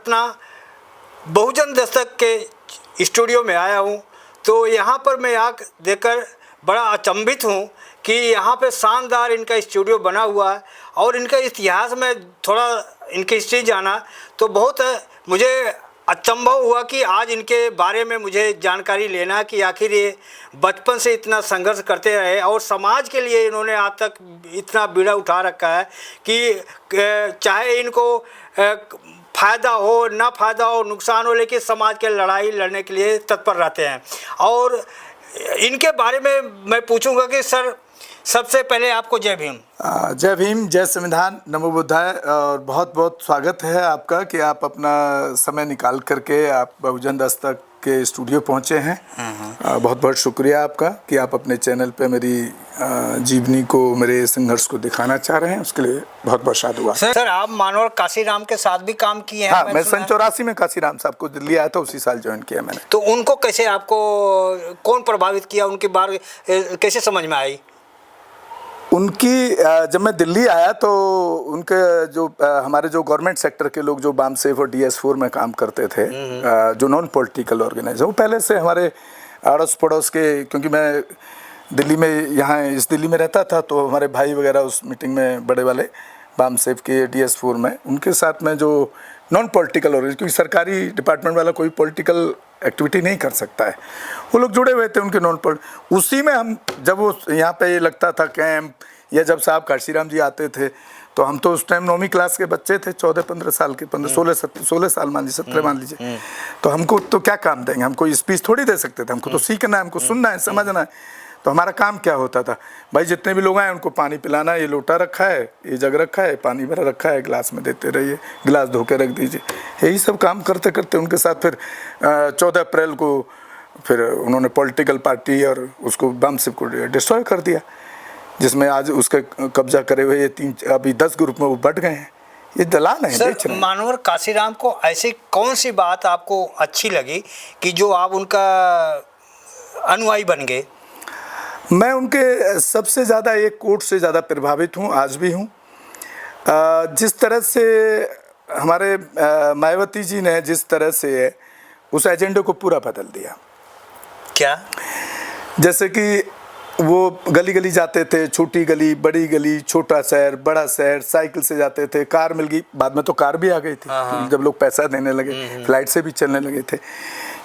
पटना बहुजन दस्तक के स्टूडियो में आया हूँ। तो यहाँ पर मैं आकर देखकर बड़ा अचंभित हूँ कि यहाँ पे शानदार इनका स्टूडियो बना हुआ है और इनका इतिहास में थोड़ा इनकी हिस्ट्री जाना तो बहुत मुझे अचंभव हुआ कि आज इनके बारे में मुझे जानकारी लेना कि आखिर ये बचपन से इतना संघर्ष करते रहे और समाज के लिए इन्होंने आज तक इतना बीड़ा उठा रखा है कि चाहे इनको फ़ायदा हो ना फ़ायदा हो नुकसान हो, लेकिन समाज के लड़ाई लड़ने के लिए तत्पर रहते हैं। और इनके बारे में मैं पूछूंगा कि सर, सबसे पहले आपको जय भीम। जय भीम, जय संविधान, नमो बुद्धाय। और बहुत बहुत स्वागत है आपका कि आप अपना समय निकाल करके आप बहुजन दस्तक के स्टूडियो पहुंचे हैं। बहुत बहुत शुक्रिया आपका कि आप अपने चैनल पे मेरी जीवनी को, मेरे संघर्ष को दिखाना चाह रहे हैं, उसके लिए बहुत बहुत साधुवाद। सर आप मानवर काशीराम के साथ भी काम किए हैं? हाँ, मैं सन 84 में काशीराम साहब को दिल्ली आया था, उसी साल ज्वाइन किया मैंने। तो उनको कैसे, आपको कौन प्रभावित किया, उनकी बात कैसे समझ में आई? उनकी जब मैं दिल्ली आया तो उनके जो हमारे जो गवर्नमेंट सेक्टर के लोग जो बामसेफ और DS4 में काम करते थे, जो नॉन पॉलिटिकल ऑर्गेनाइजेशन, वो पहले से हमारे अड़ोस पड़ोस के, क्योंकि मैं दिल्ली में यहाँ इस दिल्ली में रहता था तो हमारे भाई वगैरह उस मीटिंग में बड़े वाले बामसेफ के DS4 में, उनके साथ में जो नॉन पॉलिटिकल ऑर्गेनाइजेशन, क्योंकि सरकारी डिपार्टमेंट वाला कोई पॉलिटिकल एक्टिविटी नहीं कर सकता है, वो लोग जुड़े हुए थे उनके नॉन पॉलिटिकल। उसी में हम जब वो यहाँ पे ये लगता था कैंप, या जब साहब काशीराम जी आते थे तो हम तो उस टाइम 9वीं क्लास के बच्चे थे, 14-15 साल के, 16 साल मान लीजिए, 17 मान लीजिए। तो हमको तो क्या काम देंगे, हमको स्पीच थोड़ी दे सकते थे, हमको तो सीखना है, हमको सुनना है, समझना है। तो हमारा काम क्या होता था, भाई जितने भी लोग आए उनको पानी पिलाना, ये लोटा रखा है, ये जग रखा है, पानी भरा रखा है, गिलास में देते रहिए, गिलास धो के रख दीजिए। यही सब काम करते करते उनके साथ फिर 14 अप्रैल को फिर उन्होंने पॉलिटिकल पार्टी और उसको बामसेफ को डिस्ट्रॉय कर दिया, जिसमें आज उसके कब्जा करे हुए ये अभी 10 ग्रुप में वो बट गए हैं। ये दलाल है। सर, मानवर काशीराम को ऐसी कौन सी बात आपको अच्छी लगी कि जो आप उनका अनुयायी बन गए? मैं उनके सबसे ज़्यादा एक कोट से ज़्यादा प्रभावित हूँ, आज भी हूँ। जिस तरह से हमारे मायावती जी ने जिस तरह से उस एजेंडे को पूरा बदल दिया। क्या? जैसे कि वो गली गली जाते थे, छोटी गली, बड़ी गली, छोटा शहर, बड़ा शहर, साइकिल से जाते थे, कार मिल गई, बाद में तो कार भी आ गई थी जब लोग पैसा देने लगे, फ्लाइट से भी चलने लगे थे।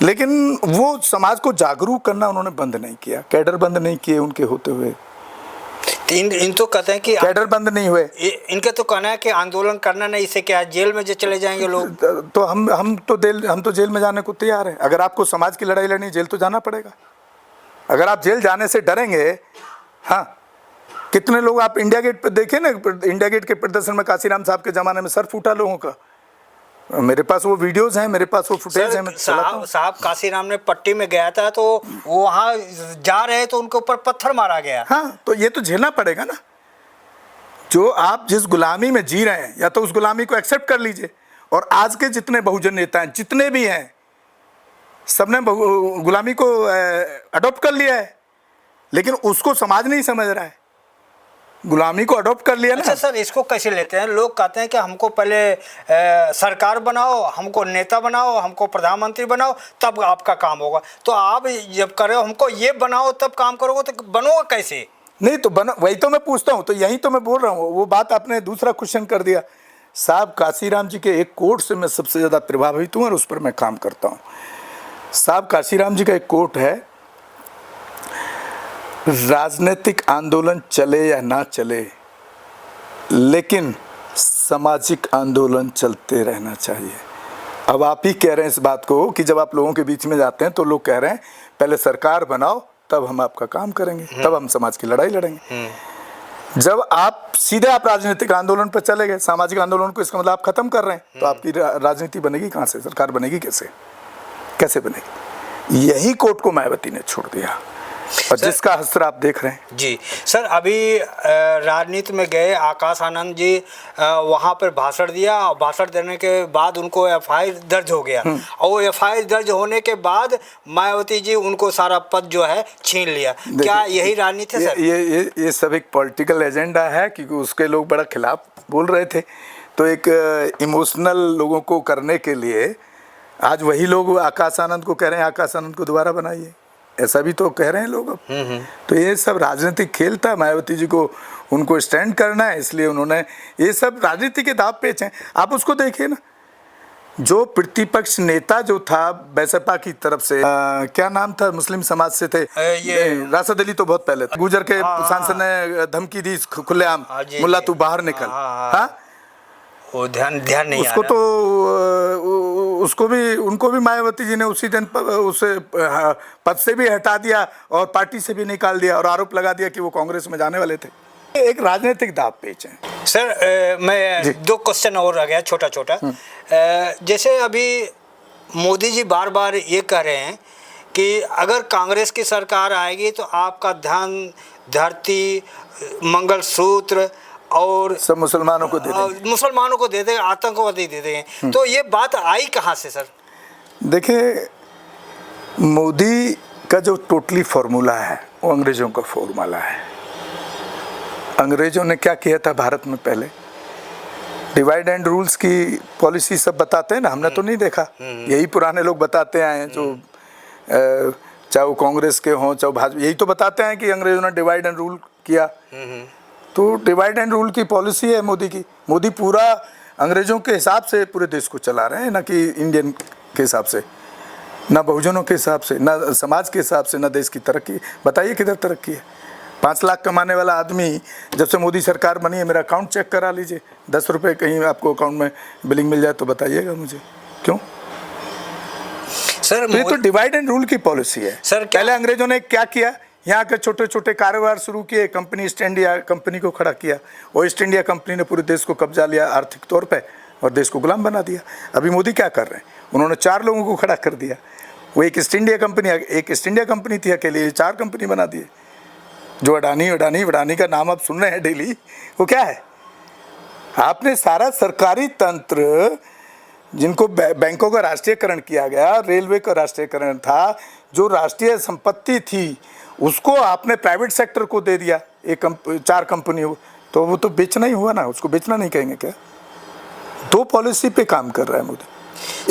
लेकिन वो समाज को जागरूक करना उन्होंने बंद नहीं किया, कैडर बंद नहीं किए उनके होते हुए। इन तो कहते हैं कि कैडर बंद नहीं हुए। इनका तो कहना है कि आंदोलन करना नहीं, इससे क्या जेल में जो चले जाएंगे लोग। तो हम तो जेल में जाने को तैयार हैं। अगर आपको समाज की लड़ाई लड़नी, जेल तो जाना पड़ेगा। अगर आप जेल जाने से डरेंगे, हाँ, कितने लोग आप इंडिया गेट पे देखे ना, इंडिया गेट के प्रदर्शन में काशीराम साहब के ज़माने में सर फूटा लोगों का। मेरे पास वो वीडियोस हैं, मेरे पास वो फुटेज हैं। साहब काशीराम ने पट्टी में गया था तो वो वहाँ जा रहे तो उनके ऊपर पत्थर मारा गया। हाँ, तो ये तो झेलना पड़ेगा ना। जो आप जिस गुलामी में जी रहे हैं, या तो उस गुलामी को एक्सेप्ट कर लीजिए। और आज के जितने बहुजन नेता हैं, जितने भी हैं, सबने गुलामी को अडॉप्ट कर लिया है, लेकिन उसको समाज नहीं समझ रहा है। गुलामी को अडॉप्ट कर लिया ना। अच्छा सर, इसको कैसे लेते हैं? लोग कहते हैं कि हमको पहले सरकार बनाओ, हमको नेता बनाओ, हमको प्रधानमंत्री बनाओ, तब आपका काम होगा। तो आप जब करो हमको ये बनाओ तब काम करोगे, तो बनोगा कैसे? नहीं तो बना, वही तो मैं पूछता हूँ। तो यही तो मैं बोल रहा हूँ, वो बात आपने दूसरा क्वेश्चन कर दिया। साहब काशीराम जी के एक कोट से मैं सबसे ज़्यादा प्रभावित हूँ और उस पर मैं काम करता हूँ। साहब काशीराम जी का एक कोट है, राजनीतिक आंदोलन चले या ना चले, लेकिन सामाजिक आंदोलन चलते रहना चाहिए। अब आप ही कह रहे हैं इस बात को कि जब आप लोगों के बीच में जाते हैं तो लोग कह रहे हैं पहले सरकार बनाओ, तब हम आपका काम करेंगे, तब हम समाज की लड़ाई लड़ेंगे। जब आप सीधे आप राजनीतिक आंदोलन पर चले गए, सामाजिक आंदोलन को, इसका मतलब आप खत्म कर रहे हैं, तो आपकी राजनीति बनेगी कहाँ से, सरकार बनेगी कैसे, कैसे बनेगी? यही कोट को मायावती ने छोड़ दिया और जिसका असर आप देख रहे हैं। जी सर, अभी राजनीति में गए आकाश आनंद जी, वहाँ पर भाषण दिया और भाषण देने के बाद उनको FIR दर्ज हो गया और FIR दर्ज होने के बाद मायावती जी उनको सारा पद जो है छीन लिया। क्या यही राजनीति है सर? ये सब एक पॉलिटिकल एजेंडा है, क्योंकि उसके लोग बड़ा खिलाफ बोल रहे थे। तो एक इमोशनल लोगों को करने के लिए आज वही लोग आकाश आनंद को कह रहे हैं आकाश आनंद को दोबारा बनाइए, ऐसा भी तो कह रहे हैं लोग अब। तो ये सब राजनीतिक खेल था, मायावती जी को उनको स्टैंड करना है, इसलिए उन्होंने ये सब राजनीति के दाव पेच हैं। आप उसको देखिए ना, जो प्रतिपक्ष नेता जो था बैसपा की तरफ से क्या नाम था, मुस्लिम समाज से थे, ये राशिद अली तो बहुत पहले था, गुजर के सांसद ने धमकी दी खुलेआम, मुल्ला तू बाहर निकल। हाँ, वो ध्यान नहीं उसको आ तो उसको भी, उनको भी मायावती जी ने उसी दिन उसे पद से भी हटा दिया और पार्टी से भी निकाल दिया और आरोप लगा दिया कि वो कांग्रेस में जाने वाले थे। एक राजनीतिक दाव पेच है। सर मैं 2 क्वेश्चन और आ गया छोटा छोटा। जैसे अभी मोदी जी बार बार ये कह रहे हैं कि अगर कांग्रेस की सरकार आएगी तो आपका ध्यान धरती, मंगलसूत्र और सब मुसलमानों को दे देंगे, आतंकवादी दे देंगे। तो ये बात आई कहाँ से सर? देखिए, मोदी का जो टोटली फॉर्मूला है वो अंग्रेजों का फॉर्मूला है। अंग्रेजों ने क्या किया था भारत में पहले, डिवाइड एंड रूल्स की पॉलिसी सब बताते हैं ना, हमने तो नहीं देखा, यही पुराने लोग बताते आए हैं, जो चाहे वो कांग्रेस के हों चाहे भाजपा, यही तो बताते हैं कि अंग्रेजों ने डिवाइड एंड रूल किया। तो डिवाइड एंड रूल की पॉलिसी है मोदी की। मोदी पूरा अंग्रेजों के हिसाब से पूरे देश को चला रहे हैं, ना कि इंडियन के हिसाब से, ना बहुजनों के हिसाब से, ना समाज के हिसाब से, ना देश की तरक्की। बताइए किधर तरक्की है? 5 लाख कमाने वाला आदमी जब से मोदी सरकार बनी है, मेरा अकाउंट चेक करा लीजिए, 10 रुपये कहीं आपको अकाउंट में बिलिंग मिल जाए तो बताइएगा मुझे, क्यों? सर तो ये तो डिवाइड एंड रूल की पॉलिसी है। सर पहले अंग्रेजों ने क्या किया, यहाँ के छोटे छोटे कारोबार शुरू किए, कंपनी ईस्ट इंडिया कंपनी को खड़ा किया, और ईस्ट इंडिया कंपनी ने पूरे देश को कब्जा लिया आर्थिक तौर पे और देश को गुलाम बना दिया। अभी मोदी क्या कर रहे हैं, उन्होंने 4 लोगों को खड़ा कर दिया। वो एक ईस्ट इंडिया कंपनी थी अकेले, 4 कंपनी बना दिए। जो अडानी का नाम आप सुन रहे हैं डेली, वो क्या है? आपने सारा सरकारी तंत्र, जिनको बैंकों का राष्ट्रीयकरण किया गया, रेलवे का राष्ट्रीयकरण था, जो राष्ट्रीय संपत्ति थी उसको आपने प्राइवेट सेक्टर को दे दिया, 4 कंपनियों। तो वो तो बेचना ही हुआ ना, उसको बेचना नहीं कहेंगे क्या? 2 पॉलिसी पे काम कर रहा है मोदी,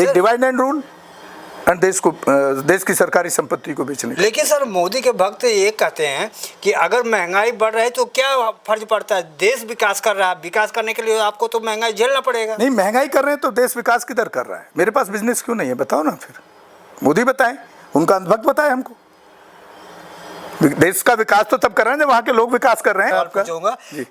एक डिवाइड एंड रूल और देश की सरकारी संपत्ति को बेचने। लेकिन सर मोदी के भक्त ये कहते हैं कि अगर महंगाई बढ़ रही है तो क्या फर्ज पड़ता है, देश विकास कर रहा है, विकास करने के लिए आपको तो महंगाई झेलना पड़ेगा। नहीं, महंगाई कर रहे हैं तो देश विकास किधर कर रहा है? मेरे पास बिजनेस क्यों नहीं है, बताओ ना फिर। मोदी बताएं, उनका अंधभक्त बताए हमको। देश का विकास तो तब कर रहे हैं जब वहाँ के लोग विकास कर रहे हैं। आपका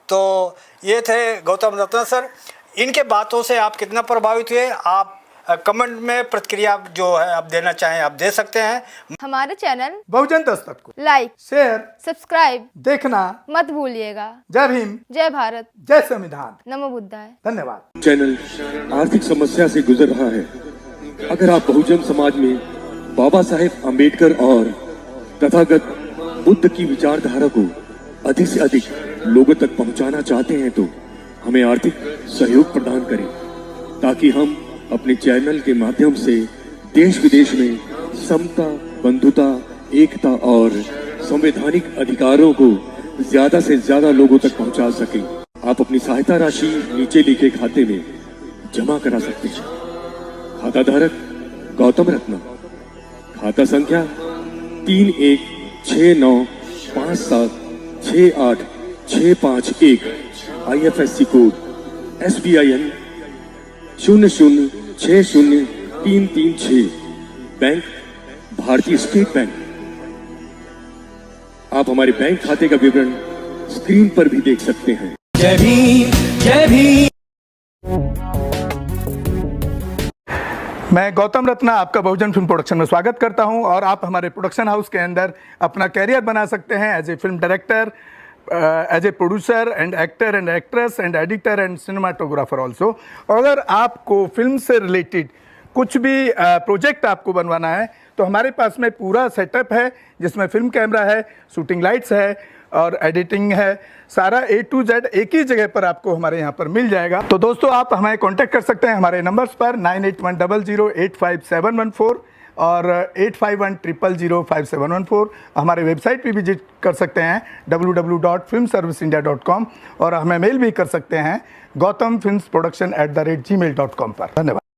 तो ये थे गौतम रत्न सर, इनके बातों से आप कितना प्रभावित हुए? आप कमेंट में प्रतिक्रिया जो है आप देना चाहें आप दे सकते हैं। हमारे चैनल बहुजन दस्तक को लाइक, शेयर, सब्सक्राइब देखना मत भूलिएगा। जय भीम, जय भारत, जय संविधान, नमो बुद्धाय। धन्यवाद। चैनल आर्थिक समस्या से गुजर रहा है। अगर आप बहुजन समाज में बाबा साहेब अम्बेडकर और तथागत बुद्ध की विचारधारा को अधिक से अधिक लोगों तक पहुंचाना चाहते हैं तो हमें आर्थिक सहयोग प्रदान करें, ताकि हम अपने चैनल के माध्यम से देश विदेश में समता, बंधुता, एकता और संवैधानिक अधिकारों को ज्यादा से ज्यादा लोगों तक पहुंचा सकें। आप अपनी सहायता राशि नीचे लिखे खाते में जमा करा सकते हैं। खाता धारक गौतम रत्न, खाता संख्या 316957686551, IFSC कोड SBIN 0060336, बैंक भारतीय स्टेट बैंक। आप हमारे बैंक खाते का विवरण स्क्रीन पर भी देख सकते हैं। जय भीम, जय भीम। मैं गौतम रत्ना आपका बहुजन फिल्म प्रोडक्शन में स्वागत करता हूं, और आप हमारे प्रोडक्शन हाउस के अंदर अपना कैरियर बना सकते हैं as a film director, as a producer and actor and actress and editor and cinematographer also. अगर आपको फिल्म से रिलेटेड कुछ भी प्रोजेक्ट आपको बनवाना है तो हमारे पास में पूरा सेटअप है, जिसमें फिल्म कैमरा है, शूटिंग लाइट्स है और एडिटिंग है। सारा A to Z एक ही जगह पर आपको हमारे यहाँ पर मिल जाएगा। तो दोस्तों, आप हमें कांटेक्ट कर सकते हैं हमारे नंबर्स पर 9810085714 और 8510005714 हमारे वेबसाइट पे विजिट कर सकते हैं www.filmserviceindia.com और हमें मेल भी कर सकते हैं gautamfilmsproduction@gmail.com पर। धन्यवाद।